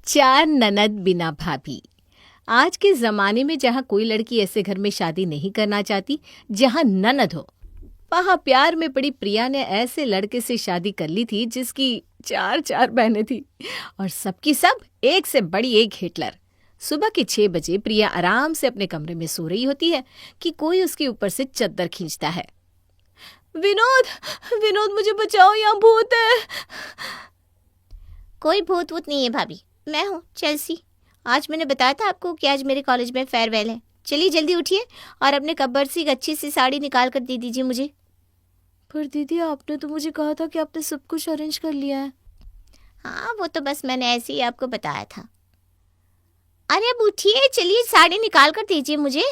चार ननद बिना भाभी। आज के जमाने में जहाँ कोई लड़की ऐसे घर में शादी नहीं करना चाहती जहाँ ननद हो, वहाँ प्यार में पड़ी प्रिया ने ऐसे लड़के से शादी कर ली थी जिसकी चार चार बहनें थी और सबकी सब एक से बड़ी एक हिटलर। सुबह के 6 बजे प्रिया आराम से अपने कमरे में सो रही होती है कि कोई उसके ऊपर से चद्दर खींचता है। विनोद, विनोद मुझे बचाओ, यहाँ भूत है। कोई भूत वूत नहीं है भाभी, मैं हूँ चेल्सी। आज मैंने बताया था आपको कि आज मेरे कॉलेज में फेयरवेल है। चलिए जल्दी उठिए और अपने कब्बड़ से एक अच्छी सी साड़ी निकाल कर दे दीजिए मुझे। पर दीदी, आपने तो मुझे कहा था कि आपने सब कुछ अरेंज कर लिया है। हाँ, वो तो बस मैंने ऐसे ही आपको बताया था। अरे अब उठिए, चलिए साड़ी निकाल कर दीजिए मुझे।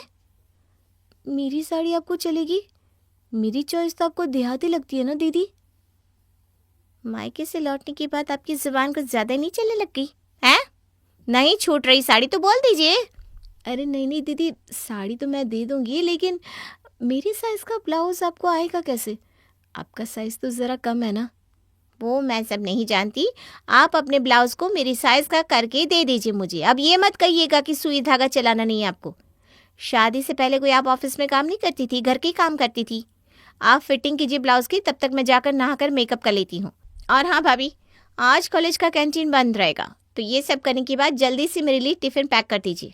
मेरी साड़ी आपको चलेगी? मेरी चॉइस तो आपको देहाती लगती है ना दीदी। मायके से लौटने के बाद आपकी जुबान कुछ ज्यादा नहीं चलने लग गई है? नहीं छूट रही साड़ी तो बोल दीजिए। अरे नहीं नहीं दीदी, साड़ी तो मैं दे दूंगी, लेकिन मेरी साइज का ब्लाउज आपको आएगा कैसे? आपका साइज तो ज़रा कम है ना। वो मैं सब नहीं जानती। आप अपने ब्लाउज को मेरी साइज का करके दे दीजिए मुझे। अब ये मत कहिएगा कि सुई धागा चलाना नहीं है आपको। शादी से पहले कोई आप ऑफिस में काम नहीं करती थी, घर के काम करती थी। आप फिटिंग कीजिए ब्लाउज की, तब तक मैं जाकर नहाकर मेकअप कर लेती हूँ। और हाँ भाभी, आज कॉलेज का कैंटीन बंद रहेगा, तो ये सब करने के बाद जल्दी से मेरे लिए टिफ़िन पैक कर दीजिए।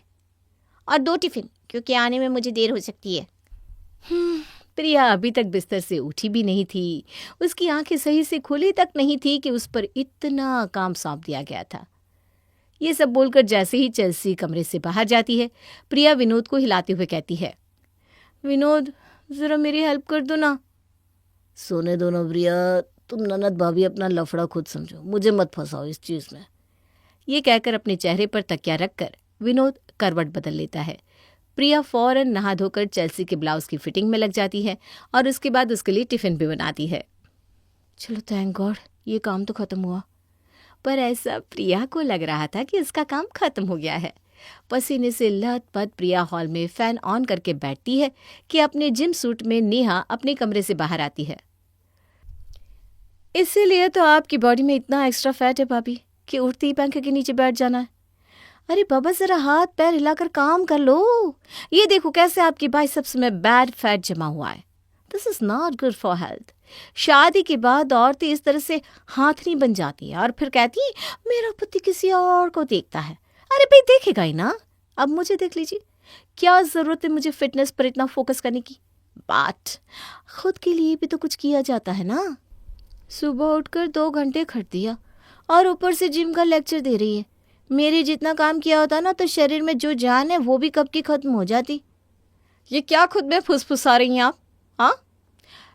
और 2 टिफ़िन, क्योंकि आने में मुझे देर हो सकती है। प्रिया अभी तक बिस्तर से उठी भी नहीं थी। उसकी आंखें सही से खुली तक नहीं थी कि उस पर इतना काम सौंप दिया गया था। ये सब बोलकर जैसे ही चेल्सी कमरे से बाहर जाती है, प्रिया विनोद को हिलाते हुए कहती है, विनोद जरा मेरी हेल्प कर दो ना। सोने दो ना प्रिया, तुम ननद भाभी अपना लफड़ा खुद समझो, मुझे मत फंसाओ इस चीज में। ये कहकर अपने चेहरे पर तकिया रखकर विनोद करवट बदल लेता है। प्रिया फौरन नहा धोकर चेल्सी के ब्लाउज की फिटिंग में लग जाती है और उसके बाद उसके लिए टिफिन भी बनाती है। चलो थैंक गॉड, ये काम तो खत्म हुआ। पर ऐसा प्रिया को लग रहा था कि उसका काम खत्म हो गया है। पसीने से लथपथ प्रिया हॉल में फैन ऑन करके बैठती है कि अपने जिम सूट में नेहा अपने कमरे से बाहर आती है। इसीलिए तो आपकी बॉडी में इतना एक्स्ट्रा फैट है भाभी कि उठते ही पंखे के नीचे बैठ जाना है। अरे बाबा, जरा हाथ पैर हिलाकर काम कर लो। ये देखो कैसे आपकी बाइसेप्स में बैड फैट जमा हुआ है। This is not good for health. शादी के बाद औरतें इस तरह से हाथनी बन जाती है और फिर कहती है मेरा पति किसी और को देखता है। अरे भाई देखेगा ही ना, अब मुझे देख लीजिए। क्या जरूरत है मुझे फिटनेस पर इतना फोकस करने की? बात खुद के लिए भी तो कुछ किया जाता है ना। सुबह उठकर 2 घंटे खट दिया और ऊपर से जिम का लेक्चर दे रही है। मेरे जितना काम किया होता ना तो शरीर में जो जान है वो भी कब की खत्म हो जाती। ये क्या खुद में फुसफुसा रही हैं आप? हाँ,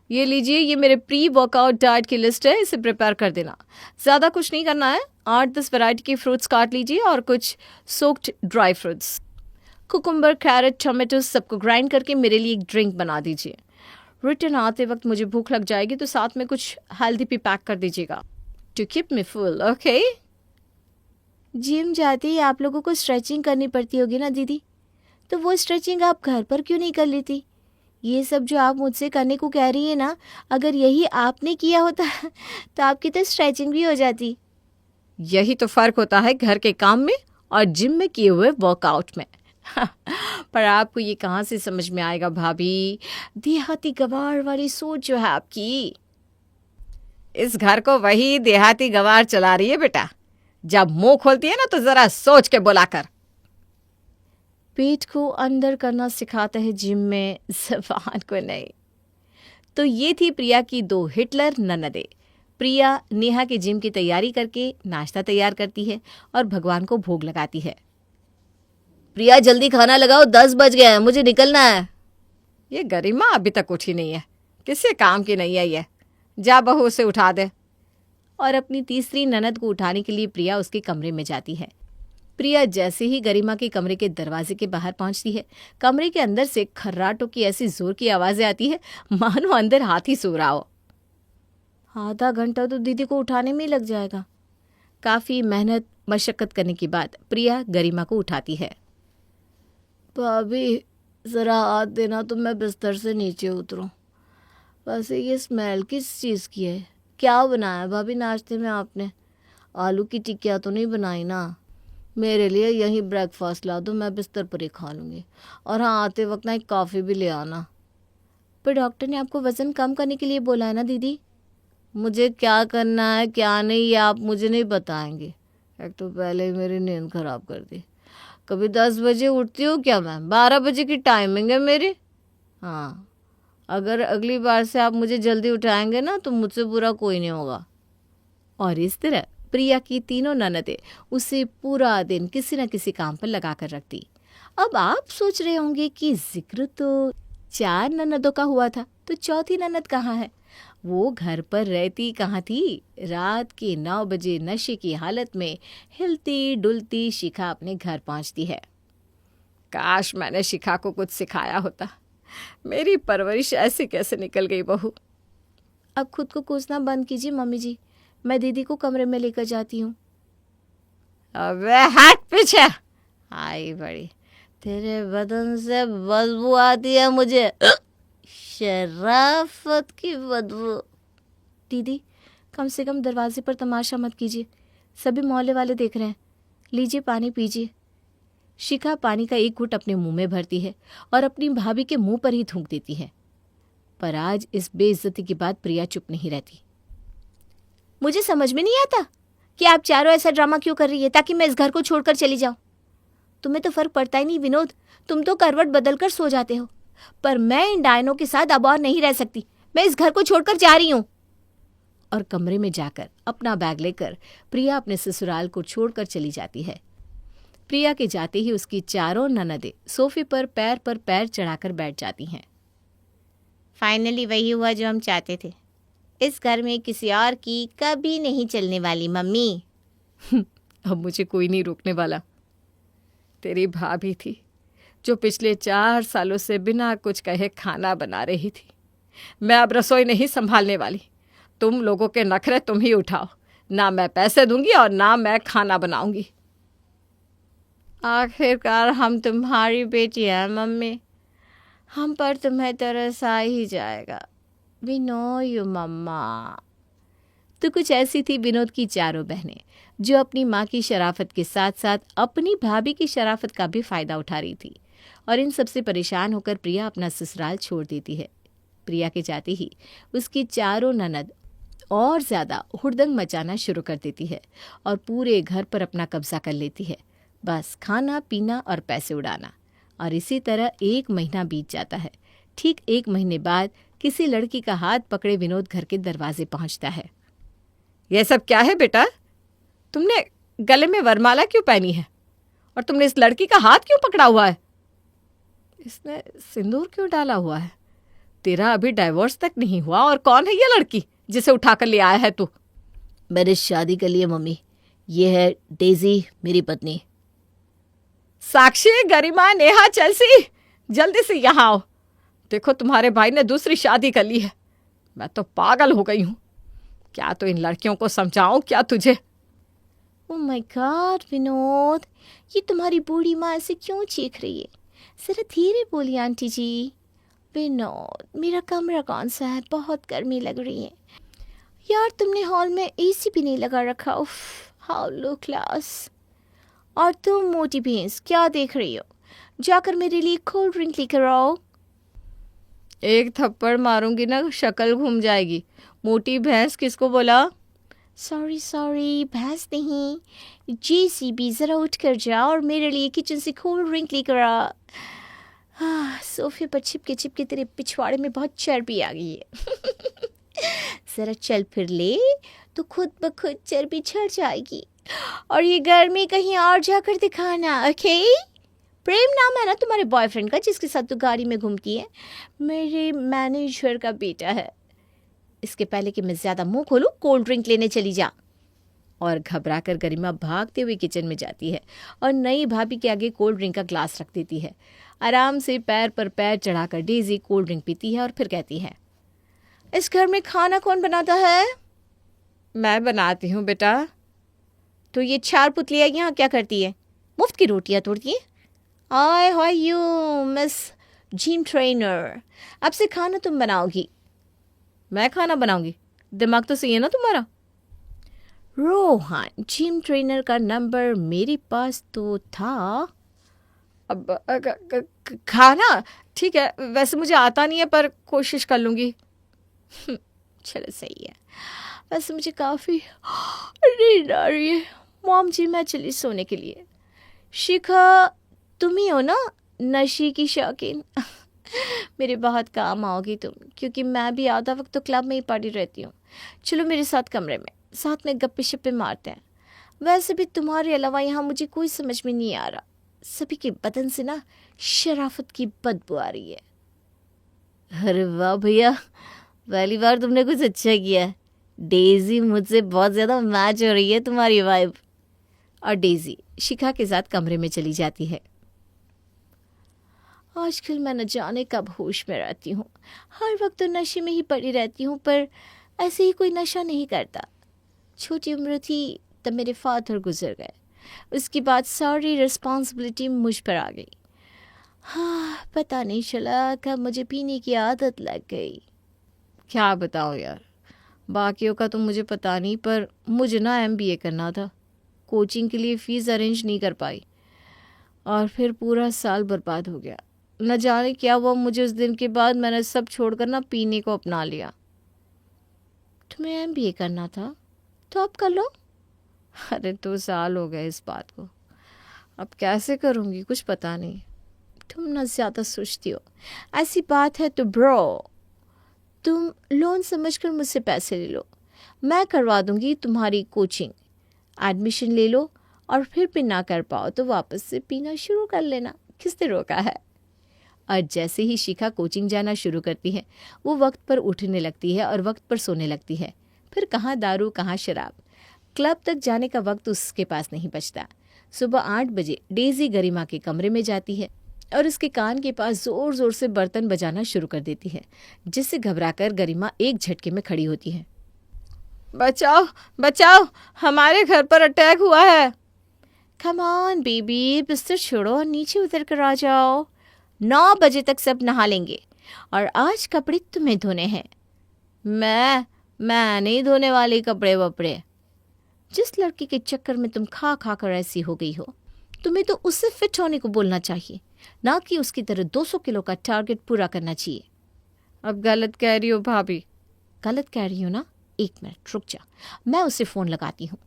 ये लीजिए, ये मेरे प्री वर्कआउट डाइट की लिस्ट है, इसे प्रिपेयर कर देना। ज़्यादा कुछ नहीं करना है। 8-10 वैरायटी के फ्रूट्स काट लीजिए और कुछ soaked dry fruits, cucumber, carrot, tomato सबको ग्राइंड करके मेरे लिए एक ड्रिंक बना दीजिए। रिटर्न आते वक्त मुझे भूख लग जाएगी तो साथ में कुछ हेल्दी भी पैक कर दीजिएगा to keep me full, okay? Gym जाते ही आप लोगों को स्ट्रेचिंग करनी पड़ती होगी ना दीदी, तो वो स्ट्रेचिंग आप घर पर क्यों नहीं कर लेती? ये सब जो आप मुझसे करने को कह रही हैं ना, अगर यही आपने किया होता तो आपकी तो स्ट्रेचिंग भी हो जाती। यही तो फ़र्क होता है घर के काम में और जिम में किए हुए वर्कआउट में। पर आपको ये कहाँ से समझ में आएगा भाभी, देहाती गवार वाली सोच जो है आपकी। इस घर को वही देहाती गवार चला रही है बेटा। जब मुंह खोलती है ना तो जरा सोच के बोला कर। पेट को अंदर करना सिखाता है जिम में, ज़बान को नहीं। तो ये थी प्रिया की 2 हिटलर ननदें। प्रिया नेहा के जिम की तैयारी करके नाश्ता तैयार करती है और भगवान को भोग लगाती है। प्रिया जल्दी खाना लगाओ, 10 बज गए हैं, मुझे निकलना है। ये गरिमा अभी तक उठी नहीं है, किसी काम की नहीं है ये। जा बहू उसे उठा दे। और अपनी तीसरी ननद को उठाने के लिए प्रिया उसके कमरे में जाती है। प्रिया जैसे ही गरिमा के कमरे के दरवाजे के बाहर पहुंचती है, कमरे के अंदर से खर्राटों की ऐसी जोर की आवाजें आती है मानो अंदर हाथी सो रहा हो। आधा घंटा तो दीदी को उठाने में ही लग जाएगा। काफी मेहनत मशक्कत करने के बाद प्रिया गरिमा को उठाती है। भाभी जरा हाथ देना तो मैं बिस्तर से नीचे उतरूं। वैसे ये स्मेल किस चीज़ की है? क्या बनाया भाभी नाश्ते में आपने? आलू की टिक्कियाँ तो नहीं बनाई ना? मेरे लिए यहीं ब्रेकफास्ट ला दो, मैं बिस्तर पर ही खा लूँगी। और हाँ, आते वक्त ना एक कॉफ़ी भी ले आना। पर डॉक्टर ने आपको वज़न कम करने के लिए बोला है ना दीदी। मुझे क्या करना है क्या नहीं ये आप मुझे नहीं बताएंगे। एक तो पहले ही मेरी नींद खराब कर दी। कभी 10 बजे उठती हूँ क्या मैं? 12 बजे की टाइमिंग है मेरी। हाँ, अगर अगली बार से आप मुझे जल्दी उठाएंगे ना तो मुझसे बुरा कोई नहीं होगा। और इस तरह प्रिया की तीनों ननदें उसे पूरा दिन किसी न किसी काम पर लगा कर रखती। अब आप सोच रहे होंगे कि जिक्र तो 4 ननदों का हुआ था, तो चौथी ननद कहाँ है? वो घर पर रहती कहाँ थी? रात के 9 बजे नशे की हालत में हिलती डुलती शिखा अपने घर पहुंचती है। काश मैंने शिखा को कुछ सिखाया होता। मेरी परवरिश ऐसी कैसे निकल गई बहू। अब खुद को कोसना बंद कीजिए मम्मी जी, मैं दीदी को कमरे में लेकर जाती हूँ। अबे हट पीछे। आई बड़ी, तेरे बदन से बदबू आती है मुझे, शराफत की बदबू। दीदी कम से कम दरवाजे पर तमाशा मत कीजिए, सभी मोहल्ले वाले देख रहे हैं। लीजिए पानी पीजिए। शिखा पानी का एक घूंट अपने मुंह में भरती है और अपनी भाभी के मुंह पर ही थूक देती है। पर आज इस बेइज्जती के बाद प्रिया चुप नहीं रहती। मुझे समझ में नहीं आता कि आप चारों ऐसा ड्रामा क्यों कर रही है ताकि मैं इस घर को छोड़कर चली जाऊं। तुम्हें तो फर्क पड़ता ही नहीं विनोद, तुम तो करवट बदल कर सो जाते हो। पर मैं इन डायनों के साथ अब और नहीं रह सकती, मैं इस घर को छोड़कर जा रही हूं। और कमरे में जाकर अपना बैग लेकर प्रिया अपने ससुराल को छोड़कर चली जाती है। प्रिया के जाते ही उसकी चारों ननदें सोफे पर पैर चढ़ाकर बैठ जाती हैं। फाइनली वही हुआ जो हम चाहते थे। इस घर में किसी और की कभी नहीं चलने वाली मम्मी। अब मुझे कोई नहीं रोकने वाला। तेरी भाभी थी जो पिछले 4 सालों से बिना कुछ कहे खाना बना रही थी। मैं अब रसोई नहीं संभालने वाली। तुम लोगों के नखरे तुम ही उठाओ, ना मैं पैसे दूंगी और ना मैं खाना बनाऊंगी। आखिरकार हम तुम्हारी बेटी हैं मम्मी, हम पर तुम्हें तरस आ ही जाएगा। वी नो यू मम्मा। तो कुछ ऐसी थी विनोद की चारों बहनें जो अपनी माँ की शराफत के साथ साथ अपनी भाभी की शराफत का भी फायदा उठा रही थी। और इन सबसे परेशान होकर प्रिया अपना ससुराल छोड़ देती है। प्रिया के जाते ही उसकी चारों ननद और ज़्यादा हुड़दंग मचाना शुरू कर देती है और पूरे घर पर अपना कब्जा कर लेती है। बस खाना पीना और पैसे उड़ाना। और इसी तरह 1 महीना बीत जाता है। ठीक 1 महीने बाद किसी लड़की का हाथ पकड़े विनोद घर के दरवाजे पहुंचता है। यह सब क्या है बेटा? तुमने गले में वरमाला क्यों पहनी है? और तुमने इस लड़की का हाथ क्यों पकड़ा हुआ है? इसने सिंदूर क्यों डाला हुआ है? तेरा अभी डाइवोर्स तक नहीं हुआ और कौन है ये लड़की जिसे उठाकर ले आया है तू? मेरी शादी के लिए मम्मी, ये है डेजी मेरी पत्नी। साक्षी, गरिमा, नेहा, चेल्सी, जल्दी से यहाँ आओ। देखो तुम्हारे भाई ने दूसरी शादी कर ली है। मैं तो पागल हो गई हूँ। क्या तो इन लड़कियों को समझाऊं क्या तुझे? ओह माय गॉड विनोद, ये तुम्हारी बूढ़ी माँ ऐसे क्यों चीख रही है? जरा धीरे बोलिए आंटी जी। विनोद, मेरा कमरा कौन सा है? बहुत गर्मी लग रही है यार। तुमने हॉल में एसी भी नहीं लगा रखा। उफ, हाउ लो क्लास। और तुम मोटी भैंस क्या देख रही हो? जाकर मेरे लिए कोल्ड ड्रिंक लेकर आओ। एक थप्पड़ मारूंगी ना शक्ल घूम जाएगी। मोटी भैंस किसको बोला? सॉरी, भैंस नहीं, जेसीबी। जरा उठ कर जाओ और मेरे लिए किचन से कोल्ड ड्रिंक लेकर आ। सोफे पर चिपके तेरे पिछवाड़े में बहुत चर्बी आ गई है। जरा चल फिर ले तो खुद ब खुद चर्बी छड़ जाएगी। और ये गर्मी कहीं और जाकर दिखाना, ओके? प्रेम नाम है ना तुम्हारे बॉयफ्रेंड का जिसके साथ तू गाड़ी में घूमती है? मेरे मैनेजर का बेटा है। इसके पहले कि मैं ज़्यादा मुंह खोलूं, कोल्ड ड्रिंक लेने चली जा। और घबराकर गरिमा भागते हुए किचन में जाती है और नई भाभी के आगे कोल्ड ड्रिंक का ग्लास रख देती है। आराम से पैर पर पैर चढ़ाकर डेजी कोल्ड ड्रिंक पीती है और फिर कहती है, इस घर में खाना कौन बनाता है? मैं बनाती हूँ बेटा। तो ये 4 पुतलियाँ यहाँ क्या करती है? मुफ्त की रोटियाँ तोड़ती है? आय हाय यू मिस जिम ट्रेनर, अब से खाना तुम बनाओगी। मैं खाना बनाऊंगी? दिमाग तो सही है ना तुम्हारा? रोहन, जिम ट्रेनर का नंबर मेरे पास तो था। अब खाना ठीक है, वैसे मुझे आता नहीं है पर कोशिश कर लूँगी। चलो सही है, वैसे मुझे काफ़ी नींद आ रही है। मॉम जी मैं चली सोने के लिए। शिखा तुम ही हो ना नशे की शौकीन? मेरे बहुत काम आओगी तुम, क्योंकि मैं भी आधा वक्त तो क्लब में ही पड़ी रहती हूँ। चलो मेरे साथ कमरे में, साथ में गप्पे शप्पे मारते हैं। वैसे भी तुम्हारे अलावा यहाँ मुझे कोई समझ में नहीं आ रहा। सभी के बदन से ना शराफत की बदबू आ रही है। अरे वाह भैया, पहली बार तुमने कुछ अच्छा किया है। डेजी मुझसे बहुत ज़्यादा मैच हो रही है तुम्हारी वाइब। और डेजी शिखा के साथ कमरे में चली जाती है। आजकल मैं न जाने कब होश में रहती हूँ। हर वक्त तो नशे में ही पड़ी रहती हूँ, पर ऐसे ही कोई नशा नहीं करता। छोटी उम्र थी तब मेरे फादर गुजर गए। उसके बाद सारी रिस्पॉन्सिबिलिटी मुझ पर आ गई। हाँ, पता नहीं चला कब मुझे पीने की आदत लग गई। क्या बताऊँ यार, बाकियों का तो मुझे पता नहीं, पर मुझे ना MBA करना था। कोचिंग के लिए फ़ीस अरेंज नहीं कर पाई और फिर पूरा साल बर्बाद हो गया। न जाने क्या हुआ मुझे उस दिन के बाद, मैंने सब छोड़कर ना पीने को अपना लिया। तुम्हें MBA करना था तो अब कर लो। अरे 2 साल हो गए इस बात को, अब कैसे करूँगी कुछ पता नहीं। तुम ना ज़्यादा सोचती हो। ऐसी बात है तो ब्रो, तुम लोन समझकर मुझसे पैसे ले लो, मैं करवा दूंगी तुम्हारी कोचिंग। एडमिशन ले लो और फिर भी ना कर पाओ तो वापस से पीना शुरू कर लेना, किसने रोका है। और जैसे ही शिखा कोचिंग जाना शुरू करती है, वो वक्त पर उठने लगती है और वक्त पर सोने लगती है। फिर कहाँ दारू कहाँ शराब, क्लब तक जाने का वक्त उसके पास नहीं बचता। सुबह 8 बजे डेजी गरिमा के कमरे में जाती है और उसके कान के पास जोर जोर से बर्तन बजाना शुरू कर देती है, जिससे घबराकर गरिमा एक झटके में खड़ी होती है। बचाओ बचाओ, हमारे घर पर अटैक हुआ है। कम ऑन बेबी, बिस्तर छोड़ो और नीचे उतर कर आ जाओ। 9 बजे तक सब नहा लेंगे और आज कपड़े तुम्हें धोने हैं। मैं नहीं धोने वाली कपड़े वपड़े। जिस लड़की के चक्कर में तुम खा खा कर ऐसी हो गई हो, तुम्हें तो उससे फिट होने को बोलना चाहिए, ना कि उसकी तरह 200 किलो का टारगेट पूरा करना चाहिए। अब गलत कह रही हो भाभी। गलत कह रही हो ना? 1 मिनट रुक जा, मैं उसे फ़ोन लगाती हूँ।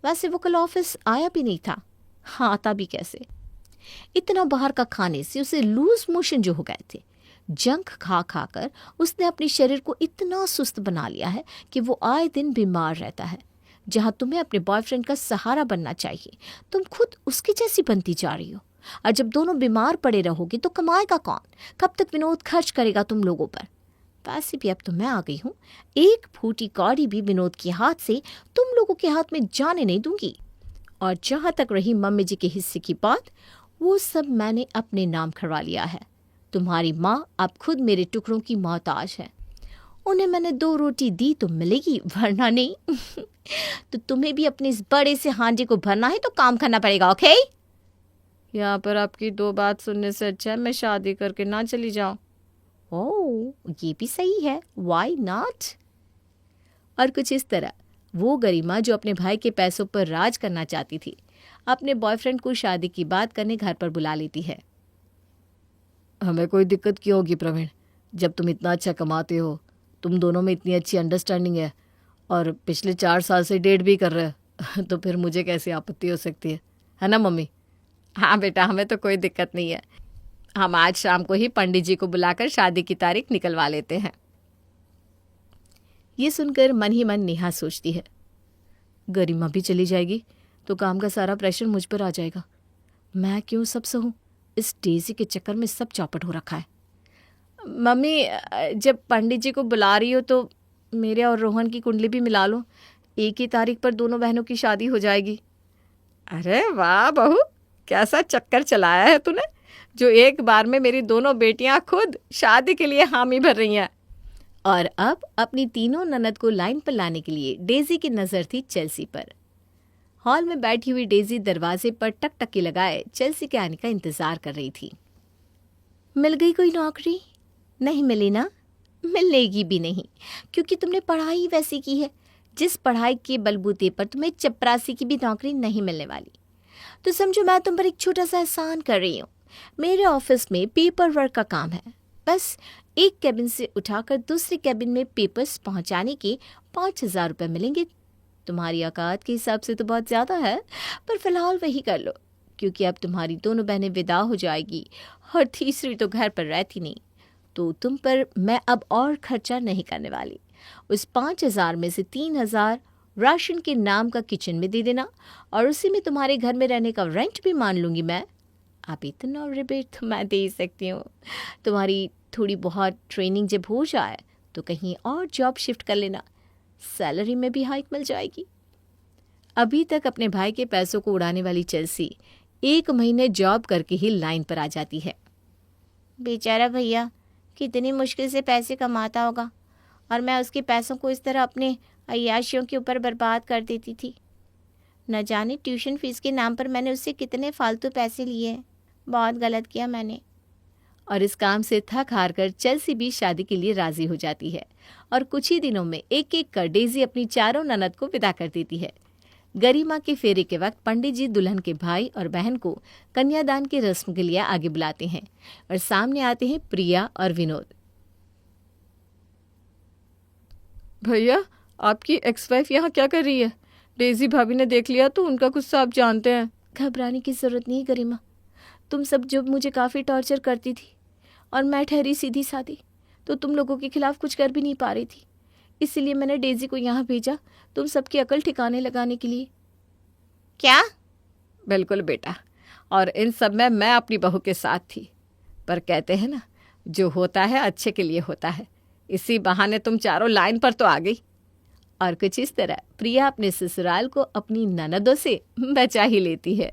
वैसे वो कल ऑफिस आया भी नहीं था। हाँ, आता भी कैसे, इतना बाहर का खाने से उसे लूज मोशन जो हो गए थे। जंक खा खा कर उसने अपने शरीर को इतना सुस्त बना लिया है कि वो आए दिन बीमार रहता है। जहाँ तुम्हें अपने बॉयफ्रेंड का सहारा बनना चाहिए, तुम खुद उसकी जैसी बनती जा रही हो। और जब दोनों बीमार पड़े रहोगे तो कमाएगा कौन? कब तक विनोद खर्च करेगा तुम लोगों पर? वैसे भी अब तो मैं आ गई हूँ, एक फूटी कौड़ी भी विनोद के हाथ से तुम लोगों के हाथ में जाने नहीं दूंगी। और जहाँ तक रही मम्मी जी के हिस्से की बात, वो सब मैंने अपने नाम करवा लिया है। तुम्हारी माँ अब खुद मेरे टुकड़ों की मोहताज है। उन्हें मैंने 2 रोटी दी तो मिलेगी, वरना नहीं। तो तुम्हें भी अपने इस बड़े से हांडी को भरना है तो काम करना पड़ेगा, ओके? यहाँ पर आपकी 2 बात सुनने से अच्छा है मैं शादी करके ना चली जाऊं। ओह, ये भी सही है, व्हाई नॉट? और कुछ इस तरह वो गरिमा जो अपने भाई के पैसों पर राज करना चाहती थी, अपने बॉयफ्रेंड को शादी की बात करने घर पर बुला लेती है। हमें कोई दिक्कत क्यों होगी प्रवीण, जब तुम इतना अच्छा कमाते हो, तुम दोनों में इतनी अच्छी अंडरस्टैंडिंग है और पिछले 4 साल से डेट भी कर रहे हो, तो फिर मुझे कैसी आपत्ति हो सकती है ना मम्मी? हाँ बेटा, हमें तो कोई दिक्कत नहीं है। हम आज शाम को ही पंडित जी को बुलाकर शादी की तारीख निकलवा लेते हैं। ये सुनकर मन ही मन नेहा सोचती है, गरिमा भी चली जाएगी तो काम का सारा प्रेशर मुझ पर आ जाएगा। मैं क्यों सब सहूं? इस डेजी के चक्कर में सब चौपट हो रखा है। मम्मी, जब पंडित जी को बुला रही हो तो मेरे और रोहन की कुंडली भी मिला लो, एक ही तारीख पर दोनों बहनों की शादी हो जाएगी। अरे वाह बहू, कैसा चक्कर चलाया है तूने, जो एक बार में मेरी दोनों बेटियां खुद शादी के लिए हामी भर रही हैं। और अब अपनी तीनों ननद को लाइन पर लाने के लिए डेजी की नज़र थी चेल्सी पर। हॉल में बैठी हुई डेजी दरवाजे पर टकटकी लगाए चेल्सी के आने का इंतजार कर रही थी। मिल गई कोई नौकरी? नहीं मिली ना, मिलेगी भी नहीं, क्योंकि तुमने पढ़ाई वैसी की है जिस पढ़ाई के बलबूते पर तुम्हें चपरासी की भी नौकरी नहीं मिलने वाली। तो समझो मैं तुम पर एक छोटा सा एहसान कर रही हूँ। मेरे ऑफिस में पेपर वर्क का काम है। बस एक कैबिन से उठाकर दूसरी कैबिन में पेपर्स पहुंचाने के 5,000 रुपये मिलेंगे। तुम्हारी औकात के हिसाब से तो बहुत ज़्यादा है, पर फिलहाल वही कर लो, क्योंकि अब तुम्हारी दोनों बहनें विदा हो जाएगी और तीसरी तो घर पर रहती नहीं। तो तुम पर मैं अब और खर्चा नहीं करने वाली। उस 5,000 में से 3,000 राशन के नाम का किचन में दे देना, और उसी में तुम्हारे घर में रहने का रेंट भी मान लूँगी मैं। अब इतना रिबेट तो मैं दे सकती हूँ। तुम्हारी थोड़ी बहुत ट्रेनिंग जब हो जाए तो कहीं और जॉब शिफ्ट कर लेना, सैलरी में भी हाइक मिल जाएगी। अभी तक अपने भाई के पैसों को उड़ाने वाली चेल्सी 1 महीने जॉब करके ही लाइन पर आ जाती है। बेचारा भैया कितनी मुश्किल से पैसे कमाता होगा, और मैं उसके पैसों को इस तरह अपने अय्याशियों के ऊपर बर्बाद कर देती थी। न जाने ट्यूशन फीस के नाम पर मैंने उससे कितने फालतू पैसे लिए हैं। बहुत गलत किया मैंने। और इस काम से थक हार कर चेल्सी भी शादी के लिए राजी हो जाती है, और कुछ ही दिनों में एक एक कर डेजी अपनी चारों ननद को विदा कर देती है। गरिमा के फेरे के वक्त पंडित जी दुल्हन के भाई और बहन को कन्यादान की रस्म के लिए आगे बुलाते हैं, और सामने आते हैं प्रिया और विनोद। भैया, आपकी एक्स वाइफ यहाँ क्या कर रही है? डेजी भाभी ने देख लिया तो उनका गुस्सा आप जानते हैं। घबराने की जरूरत नहीं गरिमा। तुम सब जब मुझे काफ़ी टॉर्चर करती थी और मैं ठहरी सीधी सादी, तो तुम लोगों के खिलाफ कुछ कर भी नहीं पा रही थी। इसीलिए मैंने डेजी को यहाँ भेजा, तुम सबकी अकल ठिकाने लगाने के लिए। क्या? बिल्कुल बेटा, और इन सब में मैं अपनी बहू के साथ थी। पर कहते हैं ना, जो होता है अच्छे के लिए होता है। इसी बहाने तुम चारों लाइन पर तो आ गई। और कुछ इस तरह प्रिया अपने ससुराल को अपनी ननदों से बचा ही लेती है।